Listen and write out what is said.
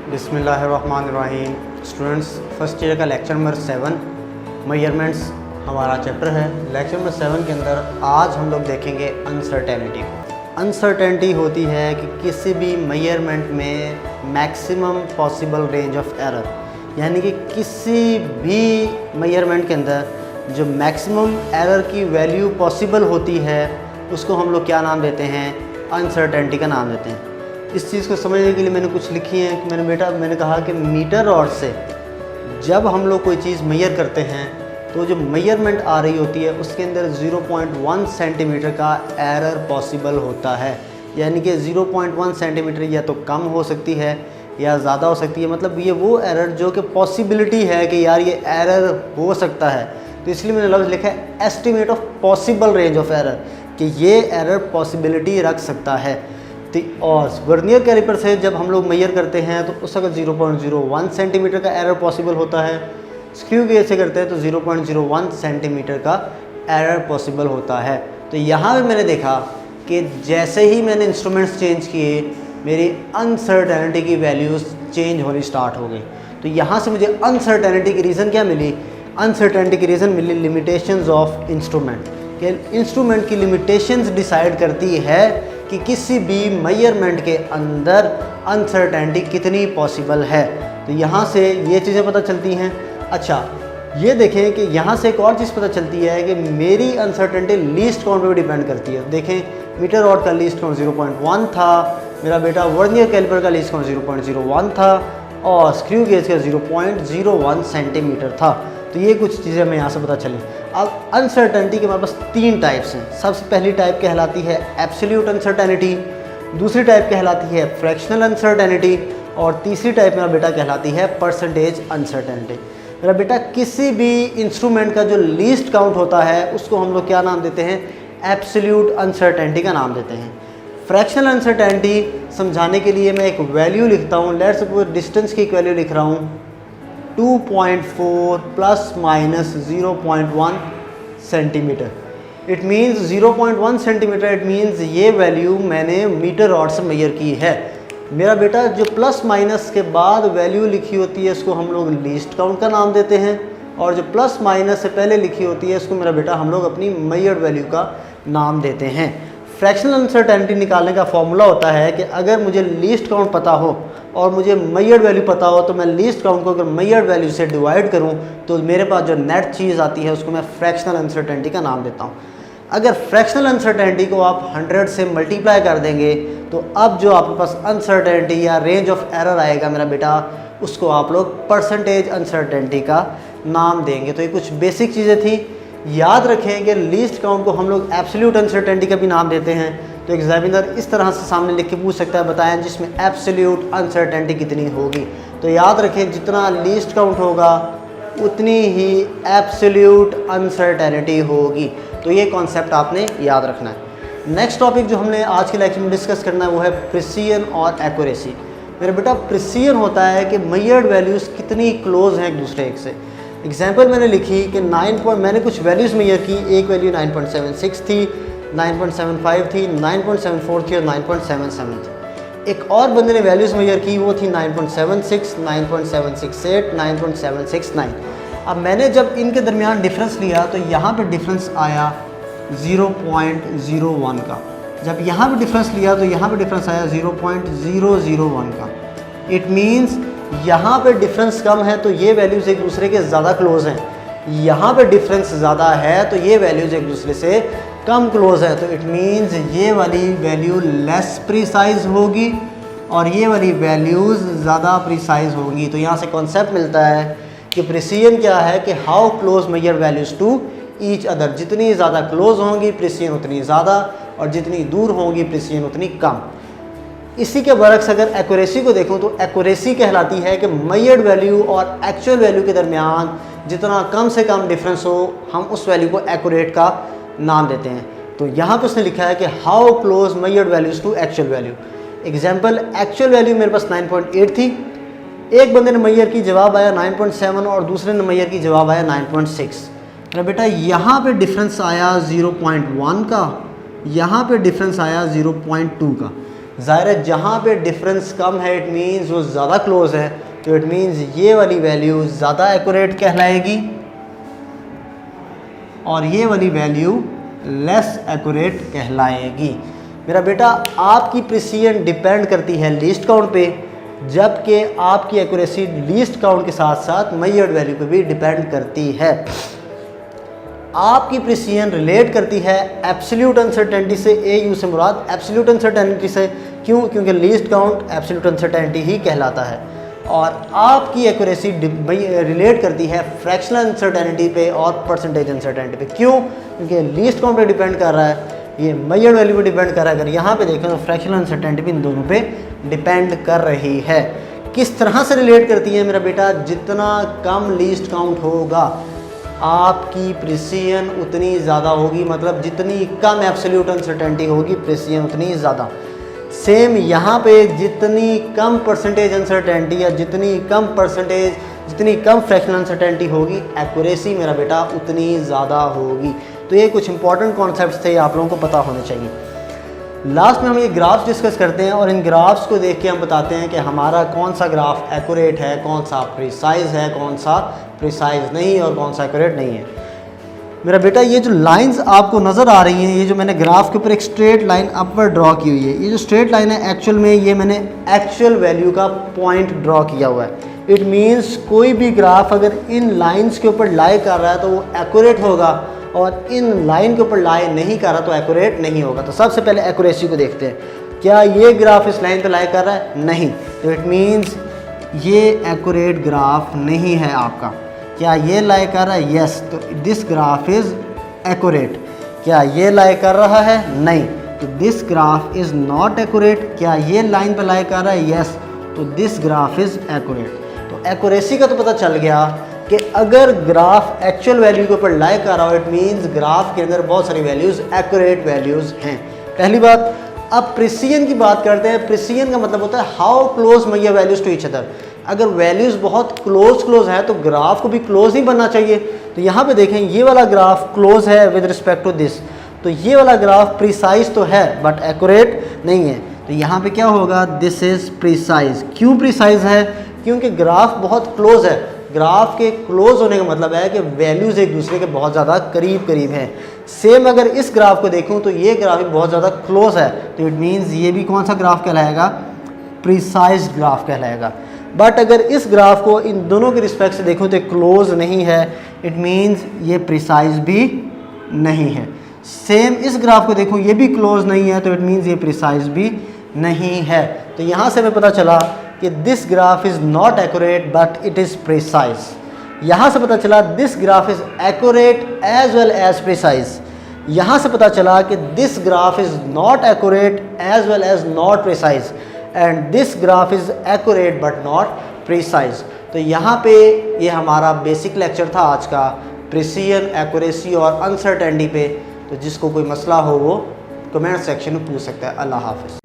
बिस्मिल्लाहिर्रहमानिर्रहीम। Students, first year का lecture number 7 measurements हमारा चैप्टर है। लेक्चर नंबर 7 के अंदर आज हम लोग देखेंगे अनसर्टेनिटी को। अनसर्टेनिटी होती है कि किसी भी मेजरमेंट में maximum possible range of error, यानी कि किसी भी मेजरमेंट के अंदर जो मैक्सिमम एरर की वैल्यू पॉसिबल होती है उसको हम लोग क्या नाम देते हैं? अनसर्टेनिटी का नाम देते हैं। इस चीज़ को समझने के लिए मैंने कुछ लिखी है कि मैंने कहा कि मीटर रॉड से जब हम लोग कोई चीज़ मेजर करते हैं तो जो मेजरमेंट आ रही होती है उसके अंदर 0.1 सेंटीमीटर का एरर पॉसिबल होता है। यानी कि 0.1 सेंटीमीटर या तो कम हो सकती है या ज़्यादा हो सकती है। मतलब ये वो एरर जो कि पॉसिबिलिटी है कि यार ये एरर हो सकता है, तो इसलिए मैंने लफ्ज़ लिखा है estimate of possible range of error, कि ये एरर पॉसिबिलिटी रख सकता है। और वर्नियर कैलिपर से जब हम लोग मेजर करते हैं तो उस वक्त 0.01 सेंटीमीटर का एरर पॉसिबल होता है। स्क्रू गेज से करते हैं तो 0.01 सेंटीमीटर का एरर पॉसिबल होता है। तो यहाँ पे मैंने देखा कि जैसे ही मैंने इंस्ट्रूमेंट्स चेंज किए मेरी अनसर्टेनिटी की वैल्यूज़ चेंज होनी स्टार्ट हो गई। तो यहाँ से मुझे अनसर्टेनिटी की रीज़न क्या मिली? अनसर्टेनिटी की रीज़न मिली लिमिटेशंस ऑफ इंस्ट्रूमेंट, कि इंस्ट्रूमेंट की लिमिटेशंस डिसाइड करती है कि किसी भी मेजरमेंट के अंदर अनसर्टेनिटी कितनी पॉसिबल है। तो यहाँ से ये चीज़ें पता चलती हैं। अच्छा, ये देखें कि यहाँ से एक और चीज़ पता चलती है कि मेरी अनसर्टेनिटी लीस्ट काउंट पर डिपेंड करती है। देखें, मीटर रॉड का लीस्ट काउंट 0.1 था, मेरा बेटा वर्नियर कैलिपर का लीस्ट काउंट 0.01 था और स्क्रू गेज का 0.01 सेंटीमीटर था। तो ये कुछ चीज़ें हमें यहाँ से पता चली। अब अनसर्टेनिटी के हमारे पास 3 टाइप्स हैं। सबसे पहली टाइप कहलाती है एब्सोल्यूट अनसर्टेनिटी, दूसरी टाइप कहलाती है फ्रैक्शनल अनसर्टेनिटी और तीसरी टाइप मेरा बेटा कहलाती है परसेंटेज अनसर्टेनिटी। मेरा बेटा किसी भी इंस्ट्रूमेंट का जो लीस्ट काउंट होता है उसको हम लोग क्या नाम देते हैं? एब्सोल्यूट अनसर्टेनिटी का नाम देते हैं। फ्रैक्शनल अनसर्टेनिटी समझाने के लिए मैं एक वैल्यू लिखता हूँ। लेट्स सपोज डिस्टेंस की एक वैल्यू लिख रहा हूँ 2.4 plus minus 0.1 centimetre. It means 0.1 centimetre, it means ये वैल्यू मैंने मीटर रॉड से मेजर की है। मेरा बेटा जो प्लस माइनस के बाद वैल्यू लिखी होती है उसको हम लोग लीस्ट काउंट का नाम देते हैं, और जो प्लस माइनस से पहले लिखी होती है उसको मेरा बेटा हम लोग अपनी मेजर्ड वैल्यू का नाम देते हैं। फ्रैक्शनल अनसर्टेनिटी निकालने का फॉर्मूला होता है कि अगर मुझे लीस्ट काउंट पता हो और मुझे मेजर्ड वैल्यू पता हो तो मैं लीस्ट काउंट को अगर मेजर्ड वैल्यू से डिवाइड करूं तो मेरे पास जो नेट चीज़ आती है उसको मैं फ्रैक्शनल अनसर्टेनिटी का नाम देता हूं। अगर फ्रैक्शनल अनसर्टेनिटी को आप 100 से मल्टीप्लाई कर देंगे तो अब जो आपके पास अनसर्टेनिटी या रेंज ऑफ एरर आएगा मेरा बेटा, उसको आप लोग परसेंटेज अनसर्टेनिटी का नाम देंगे। तो ये कुछ बेसिक चीज़ें थी। याद रखें कि लीस्ट काउंट को हम लोग एब्सोल्यूट अनसर्टेनिटी का भी नाम देते हैं। तो एग्जामिनर इस तरह से सामने लिख के पूछ सकता है, बताएं जिसमें एब्सोल्यूट अनसर्टेनिटी कितनी होगी। तो याद रखें जितना लीस्ट काउंट होगा उतनी ही एब्सोल्यूट अनसर्टेनिटी होगी। तो ये कॉन्सेप्ट आपने याद रखना है। नेक्स्ट टॉपिक जो हमने आज के लेक्चर में डिस्कस करना है वो है प्रिसीजन और एक्यूरेसी। मेरा बेटा प्रिसीजन होता है कि मेजर्ड वैल्यूज़ कितनी क्लोज हैं एक दूसरे एक से। एग्जाम्पल मैंने लिखी कि मैंने कुछ वैल्यूज़ मेजर की। एक वैल्यू 9.76 थी, 9.75 थी, 9.74 थी और 9.77 थी। एक और बंदे ने वैल्यूज़ मेजर की, वो थी 9.76, 9.768, 9.769। अब मैंने जब इनके दरमियान डिफरेंस लिया तो यहाँ पे डिफरेंस आया 0.01 का। जब यहाँ पे डिफरेंस लिया तो यहाँ पे डिफरेंस आया 0.001 का। इट मीन्स यहाँ पे डिफरेंस कम है तो ये वैल्यूज़ एक दूसरे के ज़्यादा क्लोज हैं। यहाँ पे डिफरेंस ज़्यादा है तो ये वैल्यूज़ एक दूसरे से कम क्लोज है। तो इट मीन्स ये वाली वैल्यू लेस प्रिसाइज होगी और ये वाली वैल्यूज़ ज़्यादा प्रिसाइज होंगी। तो यहाँ से कॉन्सेप्ट मिलता है कि प्रिसीजन क्या है कि how close measure values to each other. जितनी ज़्यादा क्लोज होंगी प्रिसीजन उतनी ज़्यादा और जितनी दूर होंगी प्रिसीजन उतनी कम। इसी के बरक्स अगर एक्यूरेसी को देखूं तो एक्यूरेसी कहलाती है कि मेजर्ड वैल्यू और एक्चुअल वैल्यू के दरमियान जितना कम से कम डिफरेंस हो हम उस वैल्यू को एक्यूरेट का नाम देते हैं। तो यहाँ पे उसने लिखा है कि how close measured values to actual value. Example, actual value मेरे पास 9.8 थी, एक बंदे ने मेजर की जवाब आया 9.7 और दूसरे ने मेजर की जवाब आया 9.6। मेरा बेटा यहाँ पे डिफरेंस आया 0.1 का, यहाँ पे डिफरेंस आया 0.2 का। ज़ाहिर है जहाँ पे डिफरेंस कम है इट मीन्स वो ज़्यादा क्लोज है, तो इट मीन्स ये वाली वैल्यू ज़्यादा एक्यूरेट कहलाएगी और ये वाली वैल्यू लेस एक्यूरेट कहलाएगी। मेरा बेटा आपकी प्रिसीजन डिपेंड करती है लीस्ट काउंट पे, जबकि आपकी एक्यूरेसी लीस्ट काउंट के साथ साथ मेजर्ड वैल्यू पे भी डिपेंड करती है। आपकी प्रिसीजन रिलेट करती है एब्सोल्यूट अनसर्टेनिटी से। AU से मुराद एब्सोल्यूट अनसर्टेनिटी से, क्यों? क्योंकि लीस्ट काउंट एब्सोल्यूट अनसर्टेनिटी ही कहलाता है। और आपकी एक्यूरेसी रिलेट करती है फ्रैक्शनल अनसर्टेनिटी पे और परसेंटेज अनसर्टेनिटी पे। क्यों? क्योंकि लीस्ट काउंट पे डिपेंड कर रहा है, ये मेजर्ड वैल्यू पे डिपेंड कर रहा है। अगर यहाँ पे देखें तो फ्रैक्शनल अनसर्टेनिटी भी इन दोनों पे डिपेंड कर रही है। किस तरह से रिलेट करती है मेरा बेटा? जितना कम लीस्ट काउंट होगा आपकी प्रिसीजन उतनी ज़्यादा होगी, मतलब जितनी कम एब्सोल्यूट अनसर्टेनिटी होगी प्रिसीजन उतनी ज़्यादा। सेम यहाँ पे जितनी कम परसेंटेज अनसर्टेनिटी या जितनी कम फ्रैक्शनल अनसर्टेनिटी होगी एक्यूरेसी मेरा बेटा उतनी ज़्यादा होगी। तो ये कुछ इंपॉर्टेंट कॉन्सेप्ट्स थे, आप लोगों को पता होने चाहिए। लास्ट में हम ये ग्राफ्स डिस्कस करते हैं और इन ग्राफ्स को देख के हम बताते हैं कि हमारा कौन सा ग्राफ एक्यूरेट है, कौन सा प्रिसाइज है, कौन सा प्रिसाइज नहीं और कौन सा एक्यूरेट नहीं है। मेरा बेटा ये जो लाइंस आपको नज़र आ रही हैं, ये जो मैंने ग्राफ के ऊपर एक स्ट्रेट लाइन अपवर्ड ड्रॉ की हुई है, ये जो स्ट्रेट लाइन है एक्चुअल में ये मैंने एक्चुअल वैल्यू का पॉइंट ड्रॉ किया हुआ है। इट मीन्स कोई भी ग्राफ अगर इन लाइंस के ऊपर लाई कर रहा है तो वो एक्यूरेट होगा, और इन लाइन के ऊपर लाई नहीं कर रहा तो एक्यूरेट नहीं होगा। तो सबसे पहले एक्यूरेसी को देखते हैं, क्या ये ग्राफ इस लाइन पे लाई कर रहा है? नहीं, तो इट मीन्स ये एक्यूरेट ग्राफ नहीं है आपका। क्या ये लाई कर रहा है? यस, तो दिस ग्राफ इज़ एक्यूरेट। क्या ये लाई कर रहा है? नहीं, तो this graph is not accurate. क्या ये लाइन पे लाई कर रहा है? यस, तो दिस ग्राफ इज़ एक्यूरेट। तो एक्यूरेसी का तो पता चल गया कि अगर ग्राफ एक्चुअल वैल्यू के ऊपर लाई कर रहा हो इट मीन्स ग्राफ के अंदर बहुत सारी वैल्यूज़ एक्यूरेट वैल्यूज़ हैं। पहली बात। अब प्रिसीजन की बात करते हैं। प्रिसीजन का मतलब होता है हाउ क्लोज मैया वैल्यूज़ टू ईच अदर। अगर वैल्यूज़ बहुत क्लोज है तो ग्राफ को भी क्लोज ही बनना चाहिए। तो यहाँ पे देखें ये वाला ग्राफ क्लोज है विद रिस्पेक्ट टू दिस, तो ये वाला ग्राफ प्रिसाइज तो है बट एक्यूरेट नहीं है। तो यहाँ पे क्या होगा? This is precise. क्यों प्रिसाइज है? क्योंकि ग्राफ बहुत क्लोज है। ग्राफ के क्लोज होने का मतलब है कि वैल्यूज़ एक दूसरे के बहुत ज़्यादा करीब हैं। सेम अगर इस ग्राफ को देखूं तो ये ग्राफ भी बहुत ज़्यादा क्लोज है, तो इट मीन्स ये भी कौन सा ग्राफ कहलाएगा? प्रिसाइज ग्राफ कहलाएगा। बट अगर इस ग्राफ को इन दोनों के रिस्पेक्ट से देखूं तो क्लोज नहीं है, इट मीन्स ये प्रिसाइज भी नहीं है। सेम इस ग्राफ को देखूं ये भी क्लोज नहीं है, तो इट मीन्स ये प्रिसाइज भी नहीं है। तो यहाँ से हमें पता चला कि this graph is not accurate but it is precise. यहाँ से पता चला this graph is accurate as well as precise. यहाँ से पता चला कि this graph is not accurate as well as not precise and this graph is accurate but not precise. तो यहाँ पे ये हमारा बेसिक लेक्चर था आज का, प्रिसीजन, एक्यूरेसी और अनसर्टेनिटी पे। तो जिसको कोई मसला हो वो कमेंट सेक्शन में पूछ सकता है। अल्लाह हाफ़िज़।